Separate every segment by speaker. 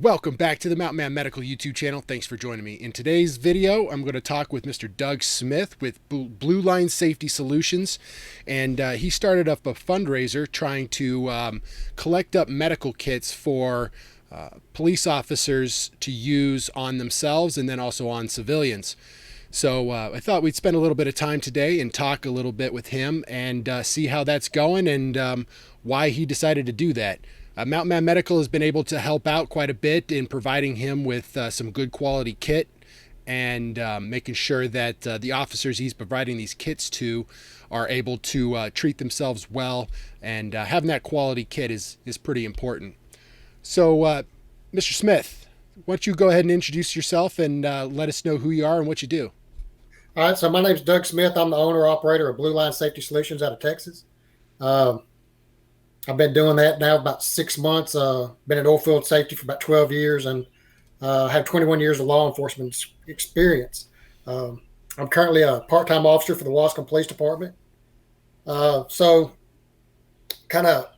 Speaker 1: welcome back to the Mountain Man Medical YouTube channel. Thanks for joining me. In today's video, I'm going to talk with Mr. Doug Smith with Blue Line Safety Solutions. And he started up a fundraiser trying to collect up medical kits for police officers to use on themselves and then also on civilians. So I thought we'd spend a little bit of time today and talk a little bit with him and see how that's going and why he decided to do that. Mountain Man Medical has been able to help out quite a bit in providing him with some good quality kit and making sure that the officers he's providing these kits to are able to treat themselves well, and having that quality kit is pretty important. So, Mr. Smith, why don't you go ahead and introduce yourself and let us know who you are and what you do.
Speaker 2: All right, so my name is Doug Smith. I'm the owner operator of Blue Line Safety Solutions out of Texas. I've been doing that now about 6 months. Been in oilfield safety for about 12 years and have 21 years of law enforcement experience. I'm currently a part-time officer for the Wascom Police Department. So kind of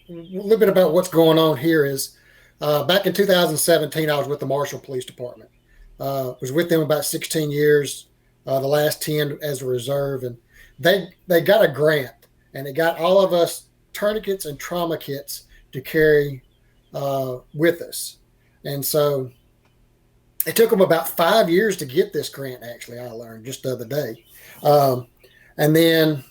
Speaker 2: a little bit about what's going on here is back in 2017, I was with the Marshall Police Department. Was with them about 16 years, the last 10 as a reserve. And they got a grant, and it got all of us tourniquets and trauma kits to carry with us. And so it took them about 5 years to get this grant, actually, I learned just the other day. And then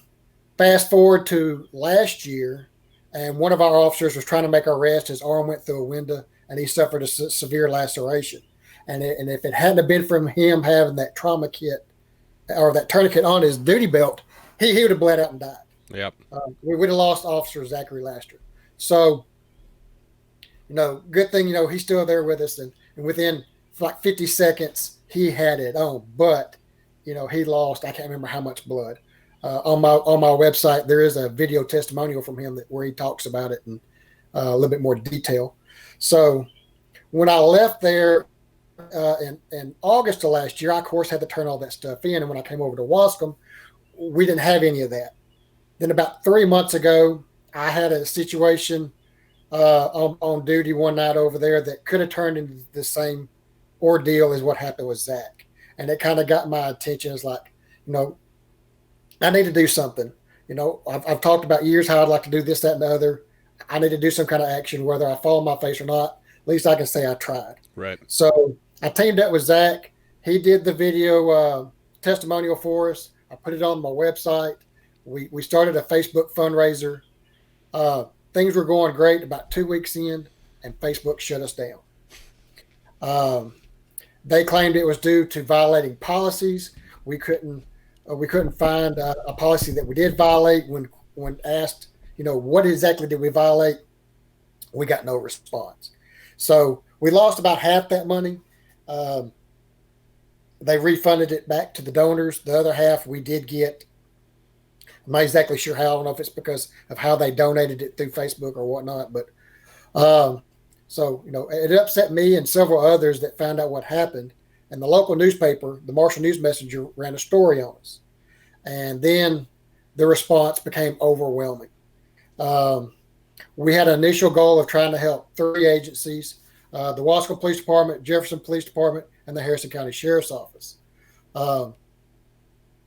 Speaker 2: fast forward to last year, and one of our officers was trying to make our arrest. His arm went through a window, and he suffered a severe laceration. And if it hadn't been from him having that trauma kit or that tourniquet on his duty belt, he would have bled out and died.
Speaker 1: Yep.
Speaker 2: We would have lost Officer Zachary Laster. So, good thing, he's still there with us. And within like 50 seconds, he had it on. But, he lost, I can't remember how much blood. On my website, there is a video testimonial from him where he talks about it in a little bit more detail. So when I left there in August of last year, I, of course, had to turn all that stuff in. And when I came over to Wascom, we didn't have any of that. Then about 3 months ago, I had a situation on duty one night over there that could have turned into the same ordeal as what happened with Zach. And it kind of got my attention. It's like, I need to do something. I've talked about years how I'd like to do this, that, and the other. I need to do some kind of action, whether I fall on my face or not. At least I can say I tried.
Speaker 1: Right.
Speaker 2: So I teamed up with Zach. He did the video testimonial for us. I put it on my website. We started a Facebook fundraiser. Things were going great about 2 weeks in, and Facebook shut us down. They claimed it was due to violating policies. We couldn't find a policy that we did violate. When asked, what exactly did we violate, we got no response. So we lost about half that money. They refunded it back to the donors. The other half we did get. I'm not exactly sure how. I don't know if it's because of how they donated it through Facebook or whatnot. But so, it upset me and several others that found out what happened. And the local newspaper, the Marshall News Messenger, ran a story on us. And then the response became overwhelming. We had an initial goal of trying to help 3 agencies, the Wasco Police Department, Jefferson Police Department, and the Harrison County Sheriff's Office.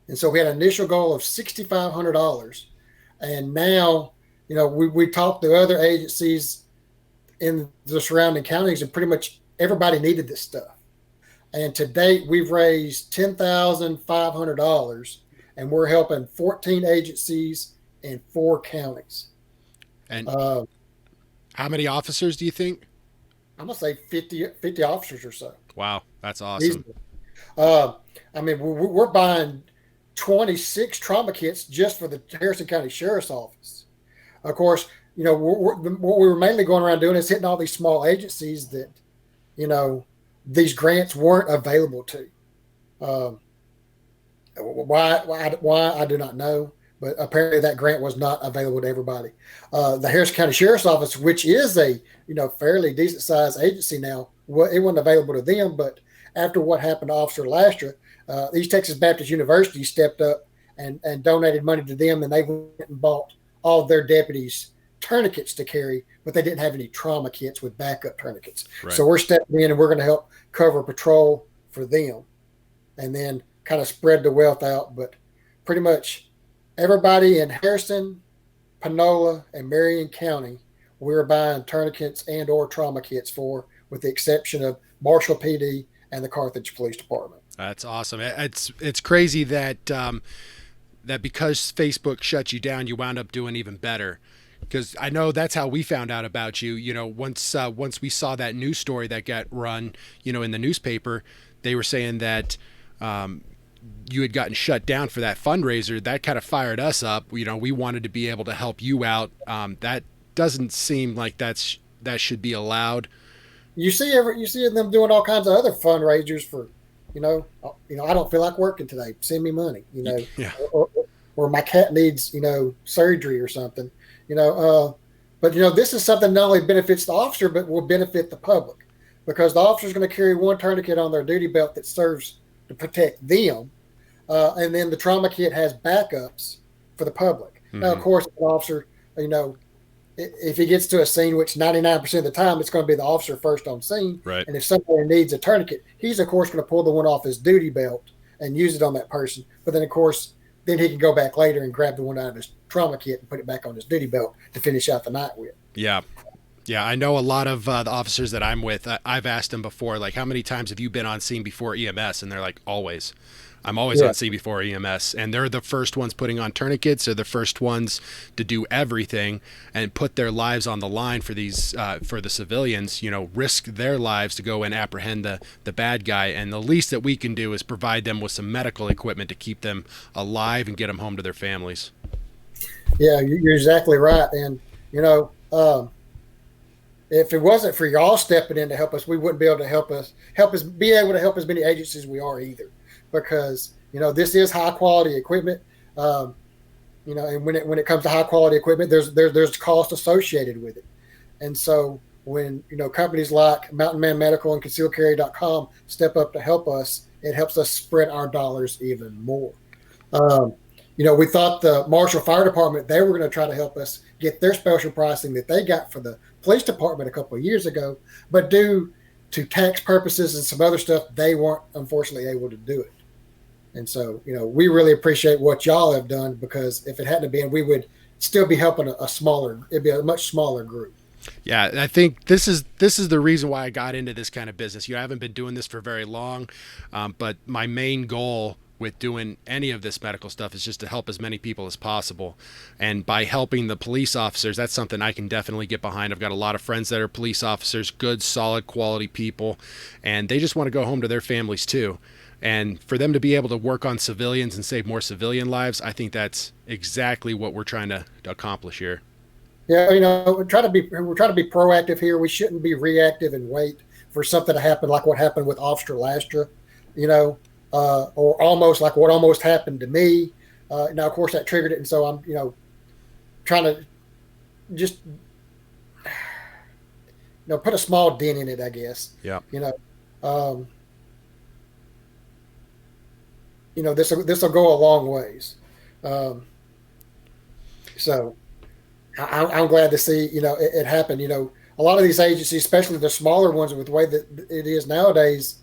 Speaker 2: And so we had an initial goal of $6,500. And now, we talked to other agencies in the surrounding counties, and pretty much everybody needed this stuff. And to date, we've raised $10,500, and we're helping 14 agencies in 4 counties.
Speaker 1: And how many officers do you think?
Speaker 2: I'm going to say 50 officers or so.
Speaker 1: Wow, that's awesome.
Speaker 2: We're buying 26 trauma kits just for the Harrison County Sheriff's Office. Of course, what we were mainly going around doing is hitting all these small agencies that, these grants weren't available to. Why I do not know, but apparently that grant was not available to everybody. The Harrison County Sheriff's Office, which is a fairly decent sized agency now, it wasn't available to them. But after what happened to Officer Lastra, East Texas Baptist University stepped up and donated money to them, and they went and bought all of their deputies tourniquets to carry, but they didn't have any trauma kits with backup tourniquets.
Speaker 1: Right.
Speaker 2: So we're stepping in and we're going to help cover patrol for them, and then kind of spread the wealth out. But pretty much everybody in Harrison, Panola, and Marion County, we're buying tourniquets and or trauma kits for, with the exception of Marshall PD and the Carthage Police Department.
Speaker 1: That's awesome. It's crazy that that because Facebook shut you down, you wound up doing even better. Because I know that's how we found out about you. You know, once we saw that news story that got run, you know, in the newspaper, they were saying that you had gotten shut down for that fundraiser. That kind of fired us up. You know, we wanted to be able to help you out. That doesn't seem like that should be allowed.
Speaker 2: You see them doing all kinds of other fundraisers for, I don't feel like working today. Send me money,
Speaker 1: Yeah.
Speaker 2: or my cat needs, surgery or something, but this is something that not only benefits the officer, but will benefit the public, because the officer is going to carry one tourniquet on their duty belt that serves to protect them. And then the trauma kit has backups for the public. Mm-hmm. Now, of course, the officer, if he gets to a scene, which 99% of the time it's going to be the officer first on scene,
Speaker 1: right.
Speaker 2: And if somebody needs a tourniquet, he's of course going to pull the one off his duty belt and use it on that person. But then of course, then he can go back later and grab the one out of his trauma kit and put it back on his duty belt to finish out the night with.
Speaker 1: Yeah. Yeah, I know a lot of the officers that I'm with, I've asked them before, like, how many times have you been on scene before EMS? And they're like, always. I'm always on scene before EMS. And they're the first ones putting on tourniquets. They're the first ones to do everything and put their lives on the line for these, for the civilians, risk their lives to go and apprehend the bad guy. And the least that we can do is provide them with some medical equipment to keep them alive and get them home to their families.
Speaker 2: Yeah, you're exactly right. And, if it wasn't for y'all stepping in to help us, we wouldn't be able to help us be able to help as many agencies as we are either, because, this is high quality equipment. And when it comes to high quality equipment, there's cost associated with it. And so when, companies like Mountain Man Medical and concealcarry.com step up to help us, it helps us spread our dollars even more. We thought the Marshall Fire Department, they were going to try to help us get their special pricing that they got for the police department a couple of years ago, but due to tax purposes and some other stuff, they weren't unfortunately able to do it. And so, we really appreciate what y'all have done, because if it hadn't been, we would still be helping it'd be a much smaller group.
Speaker 1: Yeah, I think this is the reason why I got into this kind of business. I haven't been doing this for very long, but my main goal with doing any of this medical stuff is just to help as many people as possible. And by helping the police officers, that's something I can definitely get behind. I've got a lot of friends that are police officers, good, solid, quality people, and they just want to go home to their families too. And for them to be able to work on civilians and save more civilian lives, I think that's exactly what we're trying to accomplish here.
Speaker 2: Yeah, we're trying to be proactive here. We shouldn't be reactive and wait for something to happen like what happened with Officer Lastra, or almost like what almost happened to me. Now, of course, that triggered it, and so I'm, trying to just, put a small dent in it, I guess.
Speaker 1: Yeah.
Speaker 2: This will go a long ways. So I'm glad to see, it happen. A lot of these agencies, especially the smaller ones, with the way that it is nowadays,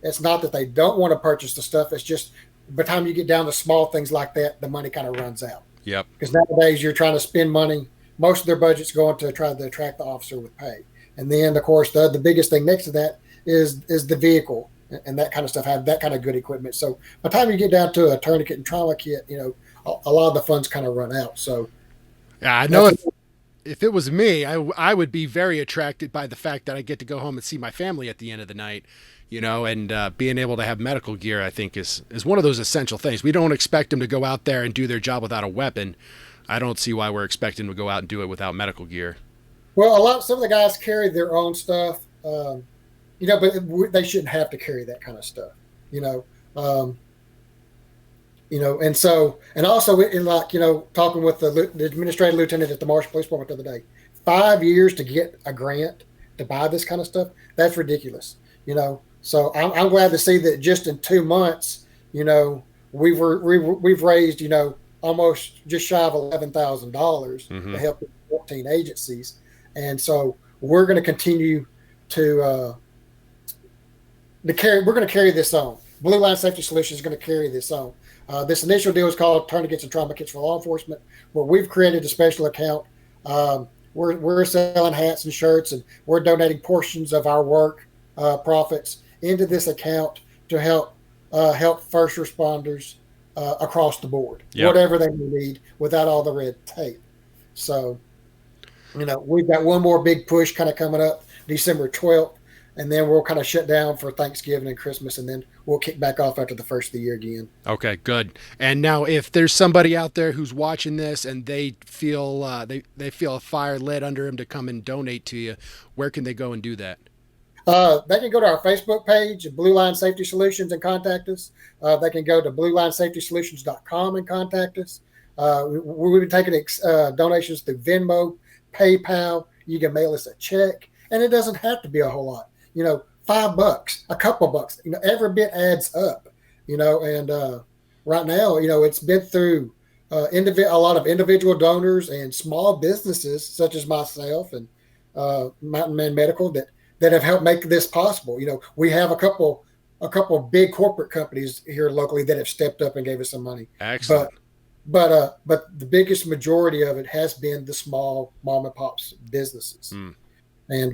Speaker 2: it's not that they don't want to purchase the stuff. It's just by the time you get down to small things like that, the money kind of runs out.
Speaker 1: Yep.
Speaker 2: Because nowadays you're trying to spend money. Most of their budget's going to try to attract the officer with pay. And then, of course, the biggest thing next to that is the vehicle and that kind of stuff, have that kind of good equipment. So by the time you get down to a tourniquet and trauma kit, a lot of the funds kind of run out. So
Speaker 1: yeah, I know if it was me, I would be very attracted by the fact that I get to go home and see my family at the end of the night. And being able to have medical gear, I think, is one of those essential things. We don't expect them to go out there and do their job without a weapon. I don't see why we're expecting them to go out and do it without medical gear.
Speaker 2: Well, some of the guys carry their own stuff, but they shouldn't have to carry that kind of stuff, and so, and also in talking with the administrative lieutenant at the Marshall Police Department the other day, 5 years to get a grant to buy this kind of stuff, that's ridiculous, So I'm glad to see that just in 2 months, we've raised, almost just shy of $11,000 to help 14 agencies. And so we're going to continue to carry. We're going to carry this on. Blue Line Safety Solutions is going to carry this on. This initial deal is called Tourniquets and Trauma Kits for Law Enforcement, where we've created a special account. We're selling hats and shirts, and we're donating portions of our work profits into this account to help first responders across the board, whatever they need, without all the red tape. So, we've got one more big push kind of coming up December 12th. And then we'll kind of shut down for Thanksgiving and Christmas, and then we'll kick back off after the first of the year again.
Speaker 1: Okay, good. And now, if there's somebody out there who's watching this and they feel they feel a fire lit under them to come and donate to you, where can they go and do that?
Speaker 2: They can go to our Facebook page, Blue Line Safety Solutions, and contact us. They can go to bluelinesafetysolutions.com and contact us. We've been taking donations through Venmo, PayPal. You can mail us a check, and it doesn't have to be a whole lot. $5, a couple bucks, every bit adds up, and right now, it's been through a lot of individual donors and small businesses such as myself and Mountain Man Medical that have helped make this possible. We have a couple big corporate companies here locally that have stepped up and gave us some money.
Speaker 1: Excellent.
Speaker 2: But the biggest majority of it has been the small mom and pops businesses.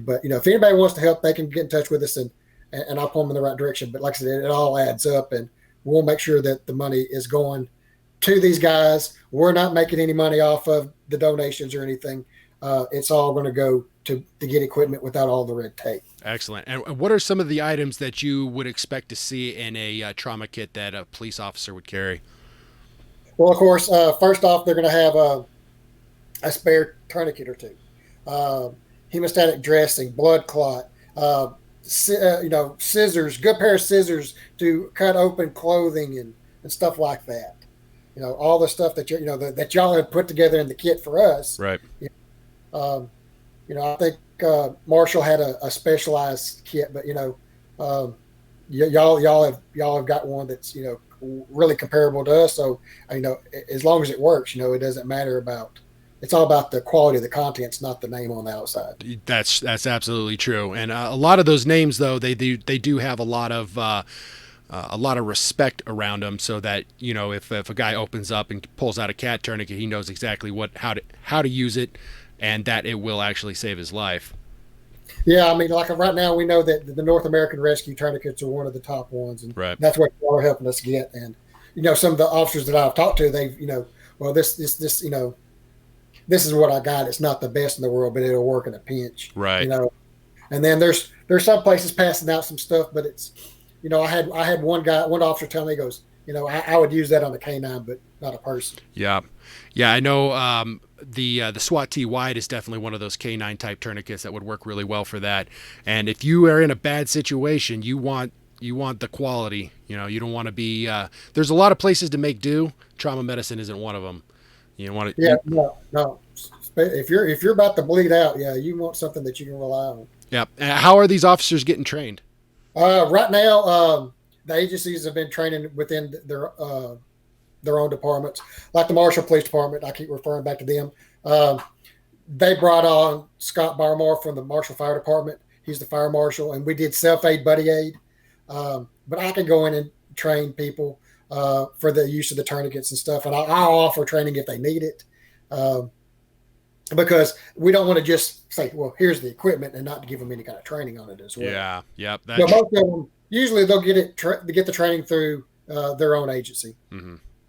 Speaker 2: But if anybody wants to help, they can get in touch with us and I'll point them in the right direction. But like I said, it all adds up, and we'll make sure that the money is going to these guys. We're not making any money off of the donations or anything. It's all going to go to get equipment without all the red tape.
Speaker 1: Excellent. And what are some of the items that you would expect to see in a trauma kit that a police officer would carry?
Speaker 2: Well, of course, first off, they're going to have a spare tourniquet or two. Hemostatic dressing, blood clot, scissors, good pair of scissors to cut open clothing and stuff like that. All the stuff that that y'all have put together in the kit for us.
Speaker 1: Right.
Speaker 2: I think Marshall had a specialized kit, but y'all have got one that's really comparable to us. So as long as it works, it doesn't matter about. It's all about the quality of the contents, not the name on the outside.
Speaker 1: That's absolutely true. And a lot of those names, though, they do have a lot of respect around them, so that if a guy opens up and pulls out a cat tourniquet, he knows exactly how to use it, and that it will actually save his life.
Speaker 2: Yeah, like right now, we know that the North American Rescue tourniquets are one of the top ones, and that's what y'all are helping us get. And some of the officers that I've talked to, they've well, this is what I got. It's not the best in the world, but it'll work in a pinch.
Speaker 1: Right.
Speaker 2: And then there's some places passing out some stuff, but it's, I had one officer tell me, he goes, I would use that on a canine, but not a person.
Speaker 1: Yeah. Yeah. I know, the SWAT T Wide is definitely one of those canine type tourniquets that would work really well for that. And if you are in a bad situation, you want the quality, you don't want to be, there's a lot of places to make do. Trauma medicine isn't one of them.
Speaker 2: No. If you're about to bleed out, you want something that you can rely on.
Speaker 1: Yeah. How are these officers getting trained?
Speaker 2: Right now, the agencies have been training within their own departments, like the Marshall Police Department. I keep referring back to them. They brought on Scott Barmore from the Marshall Fire Department. He's the fire marshal, and we did self-aid, buddy aid. But I can go in and train people for the use of the tourniquets and stuff. And I'll offer training if they need it. Because we don't want to just say, well, here's the equipment, and not to give them any kind of training on it as well.
Speaker 1: Yeah. Yep.
Speaker 2: Most of them, usually they'll get the training through their own agency,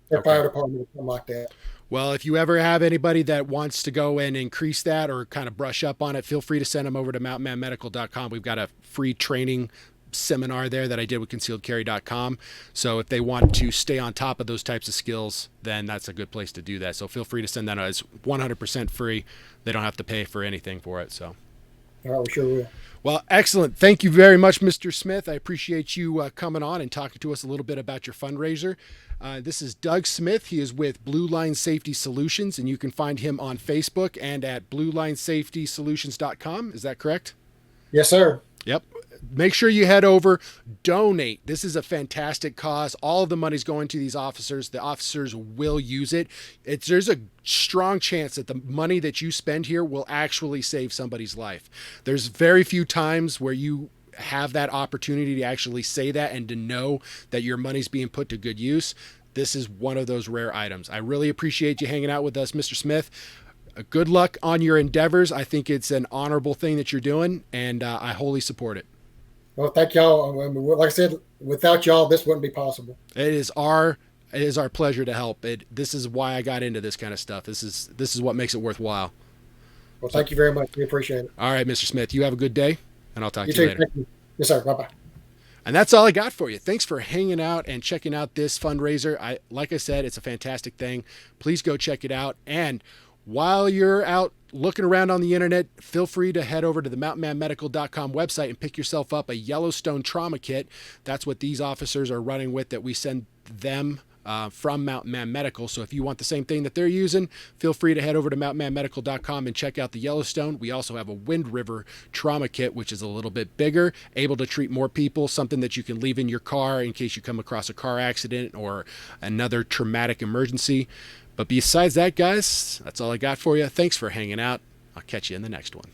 Speaker 2: their fire department or something like that.
Speaker 1: Well, if you ever have anybody that wants to go and increase that or kind of brush up on it, feel free to send them over to mountainmanmedical.com. We've got a free training seminar there that I did with concealedcarry.com. So if they want to stay on top of those types of skills, then that's a good place to do that. So feel free to send that out. It's 100% free. They don't have to pay for anything for it. So.
Speaker 2: All right, we sure will.
Speaker 1: Well, excellent. Thank you very much, Mr. Smith. I appreciate you coming on and talking to us a little bit about your fundraiser. This is Doug Smith. He is with Blue Line Safety Solutions, and you can find him on Facebook and at bluelinesafetysolutions.com. Is that correct?
Speaker 2: Yes, sir.
Speaker 1: Yep. Make sure you head over, donate. This is a fantastic cause. All of the money's going to these officers. The officers will use it. There's a strong chance that the money that you spend here will actually save somebody's life. There's very few times where you have that opportunity to actually say that and to know that your money's being put to good use. This is one of those rare items. I really appreciate you hanging out with us, Mr. Smith. Good luck on your endeavors. I think it's an honorable thing that you're doing, and I wholly support it.
Speaker 2: Well, thank y'all. Like I said, without y'all, this wouldn't be possible.
Speaker 1: It is our pleasure to help. This is why I got into this kind of stuff. This is what makes it worthwhile.
Speaker 2: Well, thank you very much. We appreciate it.
Speaker 1: All right, Mr. Smith, you have a good day, and I'll talk
Speaker 2: You
Speaker 1: to you
Speaker 2: too.
Speaker 1: later.
Speaker 2: Thank you. Yes, sir. Bye bye.
Speaker 1: And that's all I got for you. Thanks for hanging out and checking out this fundraiser. Like I said, it's a fantastic thing. Please go check it out. And while you're out looking around on the internet, feel free to head over to the mountainmanmedical.com website and pick yourself up a Yellowstone trauma kit. That's what these officers are running with that we send them from Mountain Man Medical. So if you want the same thing that they're using, feel free to head over to mountainmanmedical.com and check out the Yellowstone. We also have a Wind River trauma kit, which is a little bit bigger, able to treat more people, something that you can leave in your car in case you come across a car accident or another traumatic emergency. But besides that, guys, that's all I got for you. Thanks for hanging out. I'll catch you in the next one.